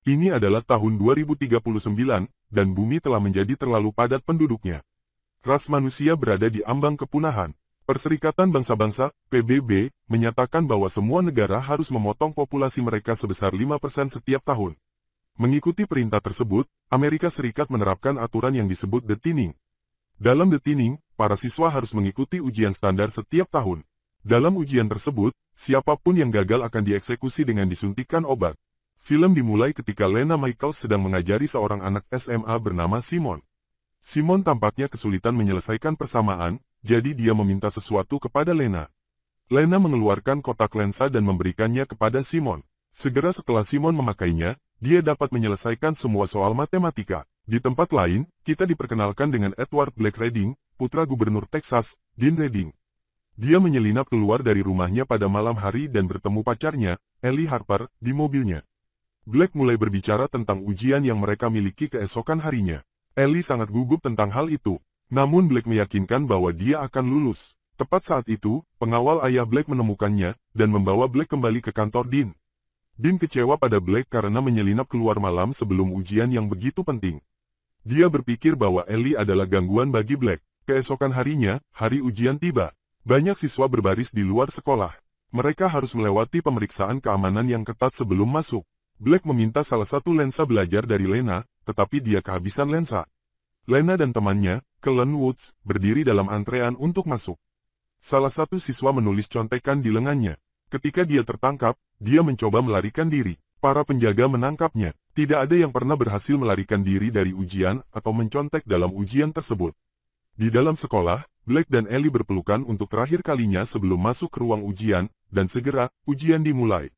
Ini adalah tahun 2039, dan bumi telah menjadi terlalu padat penduduknya. Ras manusia berada di ambang kepunahan. Perserikatan Bangsa-Bangsa, PBB, menyatakan bahwa semua negara harus memotong populasi mereka sebesar 5% setiap tahun. Mengikuti perintah tersebut, Amerika Serikat menerapkan aturan yang disebut The Thinning. Dalam The Thinning, para siswa harus mengikuti ujian standar setiap tahun. Dalam ujian tersebut, siapapun yang gagal akan dieksekusi dengan disuntikan obat. Film dimulai ketika Lena Michaels sedang mengajari seorang anak SMA bernama Simon. Simon tampaknya kesulitan menyelesaikan persamaan, jadi dia meminta sesuatu kepada Lena. Lena mengeluarkan kotak lensa dan memberikannya kepada Simon. Segera setelah Simon memakainya, dia dapat menyelesaikan semua soal matematika. Di tempat lain, kita diperkenalkan dengan Edward Black Redding, putra gubernur Texas, Dean Redding. Dia menyelinap keluar dari rumahnya pada malam hari dan bertemu pacarnya, Ellie Harper, di mobilnya. Black mulai berbicara tentang ujian yang mereka miliki keesokan harinya. Ellie sangat gugup tentang hal itu. Namun Black meyakinkan bahwa dia akan lulus. Tepat saat itu, pengawal ayah Black menemukannya, dan membawa Black kembali ke kantor Dean. Dean kecewa pada Black karena menyelinap keluar malam sebelum ujian yang begitu penting. Dia berpikir bahwa Ellie adalah gangguan bagi Black. Keesokan harinya, hari ujian tiba. Banyak siswa berbaris di luar sekolah. Mereka harus melewati pemeriksaan keamanan yang ketat sebelum masuk. Black meminta salah satu lensa belajar dari Lena, tetapi dia kehabisan lensa. Lena dan temannya, Kellen Woods, berdiri dalam antrean untuk masuk. Salah satu siswa menulis contekan di lengannya. Ketika dia tertangkap, dia mencoba melarikan diri. Para penjaga menangkapnya. Tidak ada yang pernah berhasil melarikan diri dari ujian atau mencontek dalam ujian tersebut. Di dalam sekolah, Black dan Ellie berpelukan untuk terakhir kalinya sebelum masuk ke ruang ujian, dan segera, ujian dimulai.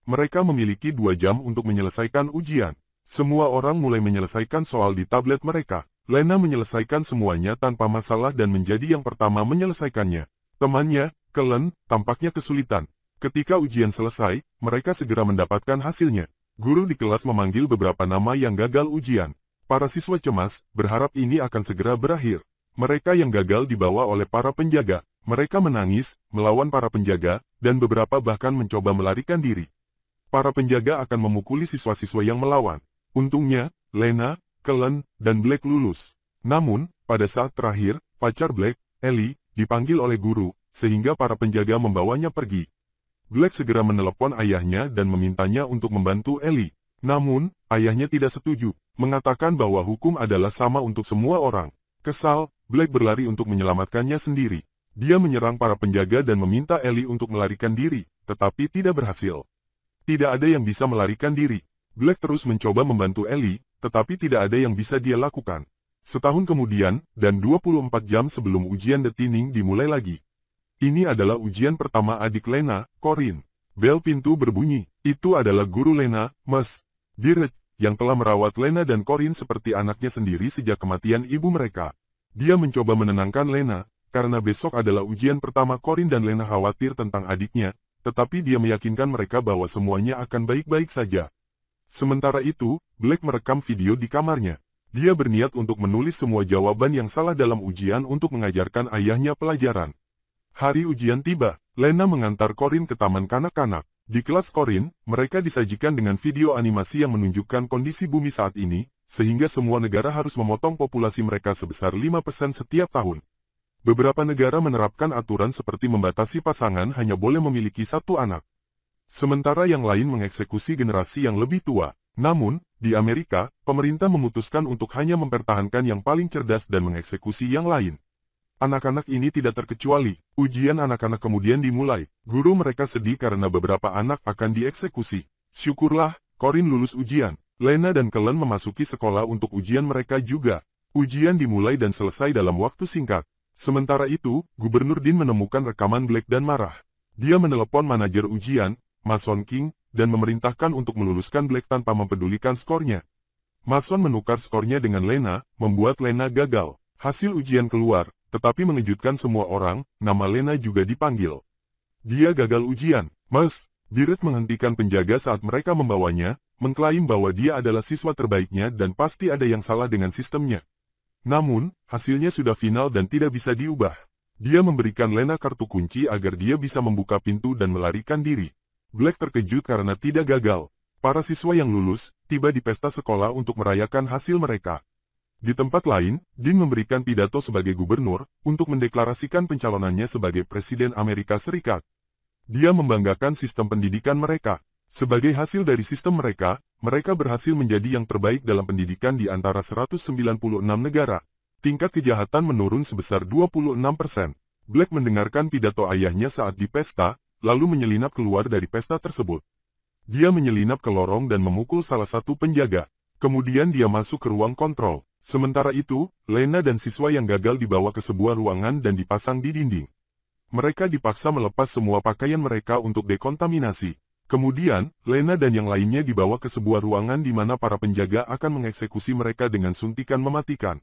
Mereka memiliki 2 jam untuk menyelesaikan ujian. Semua orang mulai menyelesaikan soal di tablet mereka. Lena menyelesaikan semuanya tanpa masalah dan menjadi yang pertama menyelesaikannya. Temannya, Kellen, tampaknya kesulitan. Ketika ujian selesai, mereka segera mendapatkan hasilnya. Guru di kelas memanggil beberapa nama yang gagal ujian. Para siswa cemas, berharap ini akan segera berakhir. Mereka yang gagal dibawa oleh para penjaga. Mereka menangis, melawan para penjaga, dan beberapa bahkan mencoba melarikan diri. Para penjaga akan memukuli siswa-siswa yang melawan. Untungnya, Lena, Kellen, dan Black lulus. Namun, pada saat terakhir, pacar Black, Ellie, dipanggil oleh guru, sehingga para penjaga membawanya pergi. Black segera menelepon ayahnya dan memintanya untuk membantu Ellie. Namun, ayahnya tidak setuju, mengatakan bahwa hukum adalah sama untuk semua orang. Kesal, Black berlari untuk menyelamatkannya sendiri. Dia menyerang para penjaga dan meminta Ellie untuk melarikan diri, tetapi tidak berhasil. Tidak ada yang bisa melarikan diri. Black terus mencoba membantu Ellie, tetapi tidak ada yang bisa dia lakukan. Setahun kemudian, dan 24 jam sebelum ujian The Thinning dimulai lagi. Ini adalah ujian pertama adik Lena, Corinne. Bel pintu berbunyi. Itu adalah guru Lena, Ms. Direct, yang telah merawat Lena dan Corinne seperti anaknya sendiri sejak kematian ibu mereka. Dia mencoba menenangkan Lena, karena besok adalah ujian pertama Corinne dan Lena khawatir tentang adiknya, tetapi dia meyakinkan mereka bahwa semuanya akan baik-baik saja. Sementara itu, Black merekam video di kamarnya. Dia berniat untuk menulis semua jawaban yang salah dalam ujian untuk mengajarkan ayahnya pelajaran. Hari ujian tiba. Lena mengantar Corinne ke taman kanak-kanak. Di kelas Corinne, mereka disajikan dengan video animasi yang menunjukkan kondisi bumi saat ini, sehingga semua negara harus memotong populasi mereka sebesar 5% setiap tahun. Beberapa negara menerapkan aturan seperti membatasi pasangan hanya boleh memiliki 1 anak. Sementara yang lain mengeksekusi generasi yang lebih tua. Namun, di Amerika, pemerintah memutuskan untuk hanya mempertahankan yang paling cerdas dan mengeksekusi yang lain. Anak-anak ini tidak terkecuali. Ujian anak-anak kemudian dimulai. Guru mereka sedih karena beberapa anak akan dieksekusi. Syukurlah, Corinne lulus ujian. Lena dan Kellen memasuki sekolah untuk ujian mereka juga. Ujian dimulai dan selesai dalam waktu singkat. Sementara itu, Gubernur Dean menemukan rekaman Black dan marah. Dia menelepon manajer ujian, Mason King, dan memerintahkan untuk meluluskan Black tanpa mempedulikan skornya. Mason menukar skornya dengan Lena, membuat Lena gagal. Hasil ujian keluar, tetapi mengejutkan semua orang, nama Lena juga dipanggil. Dia gagal ujian. Ms. Direct menghentikan penjaga saat mereka membawanya, mengklaim bahwa dia adalah siswa terbaiknya dan pasti ada yang salah dengan sistemnya. Namun, hasilnya sudah final dan tidak bisa diubah. Dia memberikan Lena kartu kunci agar dia bisa membuka pintu dan melarikan diri. Black terkejut karena tidak gagal. Para siswa yang lulus, tiba di pesta sekolah untuk merayakan hasil mereka. Di tempat lain, Dean memberikan pidato sebagai gubernur, untuk mendeklarasikan pencalonannya sebagai Presiden Amerika Serikat. Dia membanggakan sistem pendidikan mereka. Sebagai hasil dari sistem mereka, mereka berhasil menjadi yang terbaik dalam pendidikan di antara 196 negara. Tingkat kejahatan menurun sebesar 26%. Black mendengarkan pidato ayahnya saat di pesta, lalu menyelinap keluar dari pesta tersebut. Dia menyelinap ke lorong dan memukul salah satu penjaga. Kemudian dia masuk ke ruang kontrol. Sementara itu, Lena dan siswa yang gagal dibawa ke sebuah ruangan dan dipasang di dinding. Mereka dipaksa melepas semua pakaian mereka untuk dekontaminasi. Kemudian, Lena dan yang lainnya dibawa ke sebuah ruangan di mana para penjaga akan mengeksekusi mereka dengan suntikan mematikan.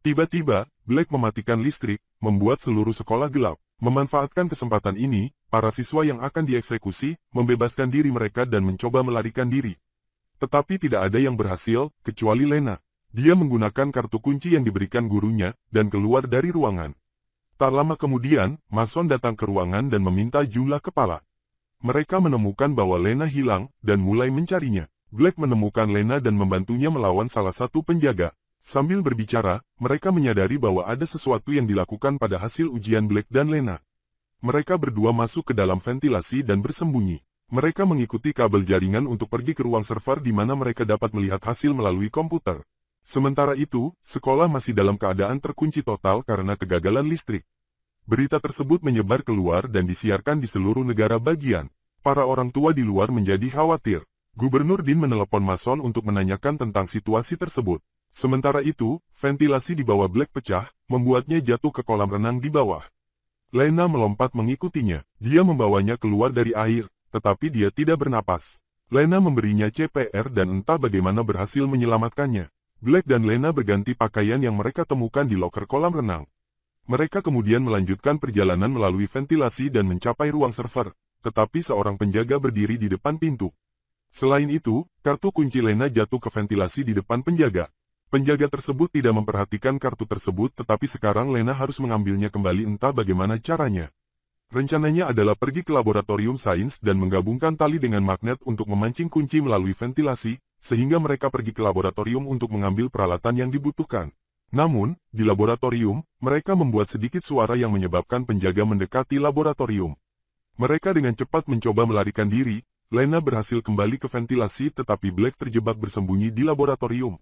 Tiba-tiba, Black mematikan listrik, membuat seluruh sekolah gelap. Memanfaatkan kesempatan ini, para siswa yang akan dieksekusi, membebaskan diri mereka dan mencoba melarikan diri. Tetapi tidak ada yang berhasil, kecuali Lena. Dia menggunakan kartu kunci yang diberikan gurunya, dan keluar dari ruangan. Tak lama kemudian, Mason datang ke ruangan dan meminta jumlah kepala. Mereka menemukan bahwa Lena hilang, dan mulai mencarinya. Black menemukan Lena dan membantunya melawan salah satu penjaga. Sambil berbicara, mereka menyadari bahwa ada sesuatu yang dilakukan pada hasil ujian Black dan Lena. Mereka berdua masuk ke dalam ventilasi dan bersembunyi. Mereka mengikuti kabel jaringan untuk pergi ke ruang server di mana mereka dapat melihat hasil melalui komputer. Sementara itu, sekolah masih dalam keadaan terkunci total karena kegagalan listrik. Berita tersebut menyebar keluar dan disiarkan di seluruh negara bagian. Para orang tua di luar menjadi khawatir. Gubernur Dean menelepon Mason untuk menanyakan tentang situasi tersebut. Sementara itu, ventilasi di bawah Black pecah, membuatnya jatuh ke kolam renang di bawah. Lena melompat mengikutinya. Dia membawanya keluar dari air, tetapi dia tidak bernapas. Lena memberinya CPR dan entah bagaimana berhasil menyelamatkannya. Black dan Lena berganti pakaian yang mereka temukan di loker kolam renang. Mereka kemudian melanjutkan perjalanan melalui ventilasi dan mencapai ruang server, tetapi seorang penjaga berdiri di depan pintu. Selain itu, kartu kunci Lena jatuh ke ventilasi di depan penjaga. Penjaga tersebut tidak memperhatikan kartu tersebut, tetapi sekarang Lena harus mengambilnya kembali entah bagaimana caranya. Rencananya adalah pergi ke laboratorium sains dan menggabungkan tali dengan magnet untuk memancing kunci melalui ventilasi, sehingga mereka pergi ke laboratorium untuk mengambil peralatan yang dibutuhkan. Namun, di laboratorium, mereka membuat sedikit suara yang menyebabkan penjaga mendekati laboratorium. Mereka dengan cepat mencoba melarikan diri. Lena berhasil kembali ke ventilasi tetapi Black terjebak bersembunyi di laboratorium.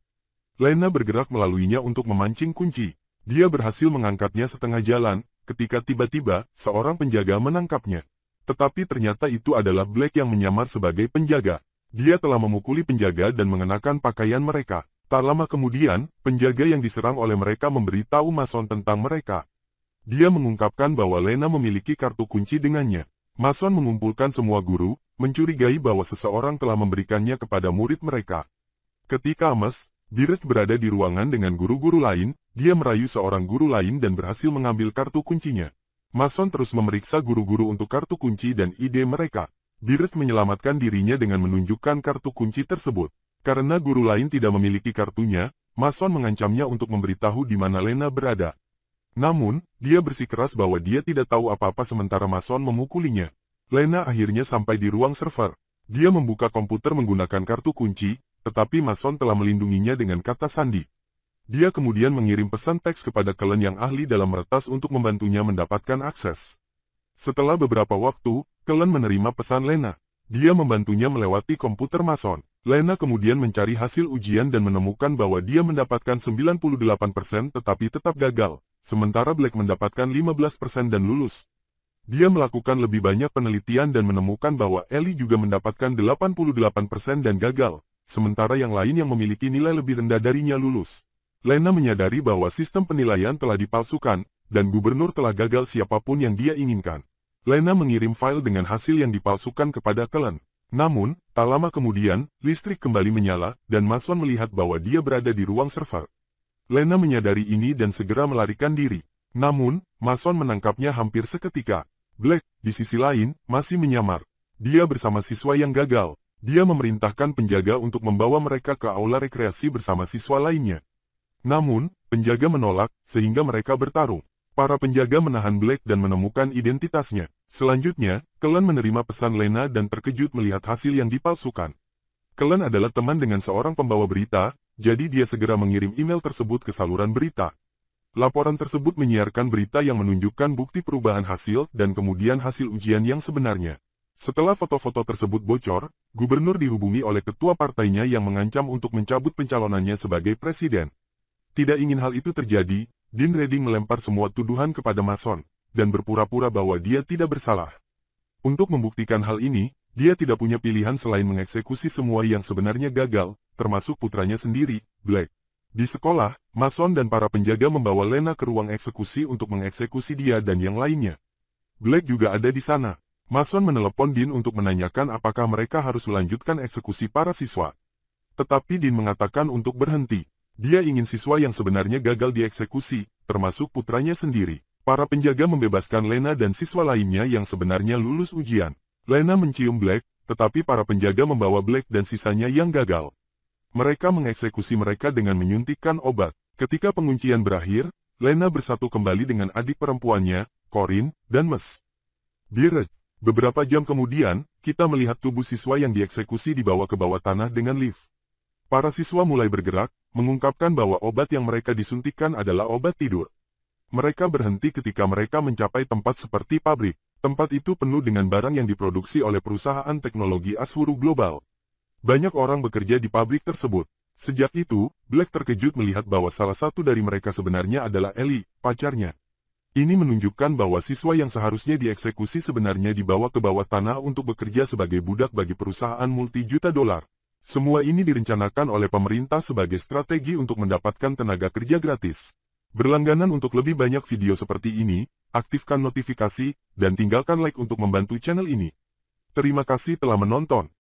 Lena bergerak melaluinya untuk memancing kunci. Dia berhasil mengangkatnya setengah jalan, ketika tiba-tiba, seorang penjaga menangkapnya. Tetapi ternyata itu adalah Black yang menyamar sebagai penjaga. Dia telah memukuli penjaga dan mengenakan pakaian mereka. Tak lama kemudian, penjaga yang diserang oleh mereka memberitahu Mason tentang mereka. Dia mengungkapkan bahwa Lena memiliki kartu kunci dengannya. Mason mengumpulkan semua guru, mencurigai bahwa seseorang telah memberikannya kepada murid mereka. Ketika Amos, Dirk berada di ruangan dengan guru-guru lain, dia merayu seorang guru lain dan berhasil mengambil kartu kuncinya. Mason terus memeriksa guru-guru untuk kartu kunci dan ide mereka. Dirk menyelamatkan dirinya dengan menunjukkan kartu kunci tersebut. Karena guru lain tidak memiliki kartunya, Mason mengancamnya untuk memberitahu di mana Lena berada. Namun, dia bersikeras bahwa dia tidak tahu apa-apa sementara Mason memukulinya. Lena akhirnya sampai di ruang server. Dia membuka komputer menggunakan kartu kunci, tetapi Mason telah melindunginya dengan kata sandi. Dia kemudian mengirim pesan teks kepada Cullen yang ahli dalam meretas untuk membantunya mendapatkan akses. Setelah beberapa waktu, Cullen menerima pesan Lena. Dia membantunya melewati komputer Mason. Lena kemudian mencari hasil ujian dan menemukan bahwa dia mendapatkan 98% tetapi tetap gagal, sementara Black mendapatkan 15% dan lulus. Dia melakukan lebih banyak penelitian dan menemukan bahwa Ellie juga mendapatkan 88% dan gagal, sementara yang lain yang memiliki nilai lebih rendah darinya lulus. Lena menyadari bahwa sistem penilaian telah dipalsukan, dan gubernur telah gagal siapapun yang dia inginkan. Lena mengirim file dengan hasil yang dipalsukan kepada Cullen. Namun, tak lama kemudian, listrik kembali menyala, dan Mason melihat bahwa dia berada di ruang server. Lena menyadari ini dan segera melarikan diri. Namun, Mason menangkapnya hampir seketika. Black, di sisi lain, masih menyamar. Dia bersama siswa yang gagal. Dia memerintahkan penjaga untuk membawa mereka ke aula rekreasi bersama siswa lainnya. Namun, penjaga menolak, sehingga mereka bertarung. Para penjaga menahan Black dan menemukan identitasnya. Selanjutnya, Cullen menerima pesan Lena dan terkejut melihat hasil yang dipalsukan. Kellen adalah teman dengan seorang pembawa berita, jadi dia segera mengirim email tersebut ke saluran berita. Laporan tersebut menyiarkan berita yang menunjukkan bukti perubahan hasil dan kemudian hasil ujian yang sebenarnya. Setelah foto-foto tersebut bocor, gubernur dihubungi oleh ketua partainya yang mengancam untuk mencabut pencalonannya sebagai presiden. Tidak ingin hal itu terjadi, Dean Redding melempar semua tuduhan kepada Mason, dan berpura-pura bahwa dia tidak bersalah. Untuk membuktikan hal ini, dia tidak punya pilihan selain mengeksekusi semua yang sebenarnya gagal, termasuk putranya sendiri, Black. Di sekolah, Mason dan para penjaga membawa Lena ke ruang eksekusi untuk mengeksekusi dia dan yang lainnya. Black juga ada di sana. Mason menelepon Dean untuk menanyakan apakah mereka harus melanjutkan eksekusi para siswa. Tetapi Dean mengatakan untuk berhenti. Dia ingin siswa yang sebenarnya gagal dieksekusi, termasuk putranya sendiri. Para penjaga membebaskan Lena dan siswa lainnya yang sebenarnya lulus ujian. Lena mencium Black, tetapi para penjaga membawa Black dan sisanya yang gagal. Mereka mengeksekusi mereka dengan menyuntikkan obat. Ketika penguncian berakhir, Lena bersatu kembali dengan adik perempuannya, Corinne, dan Mes. Direct. Beberapa jam kemudian, kita melihat tubuh siswa yang dieksekusi dibawa ke bawah tanah dengan lift. Para siswa mulai bergerak, mengungkapkan bahwa obat yang mereka disuntikkan adalah obat tidur. Mereka berhenti ketika mereka mencapai tempat seperti pabrik. Tempat itu penuh dengan barang yang diproduksi oleh perusahaan teknologi Ashuru Global. Banyak orang bekerja di pabrik tersebut. Sejak itu, Black terkejut melihat bahwa salah satu dari mereka sebenarnya adalah Ellie, pacarnya. Ini menunjukkan bahwa siswa yang seharusnya dieksekusi sebenarnya dibawa ke bawah tanah untuk bekerja sebagai budak bagi perusahaan multi-juta dolar. Semua ini direncanakan oleh pemerintah sebagai strategi untuk mendapatkan tenaga kerja gratis. Berlangganan untuk lebih banyak video seperti ini, aktifkan notifikasi, dan tinggalkan like untuk membantu channel ini. Terima kasih telah menonton.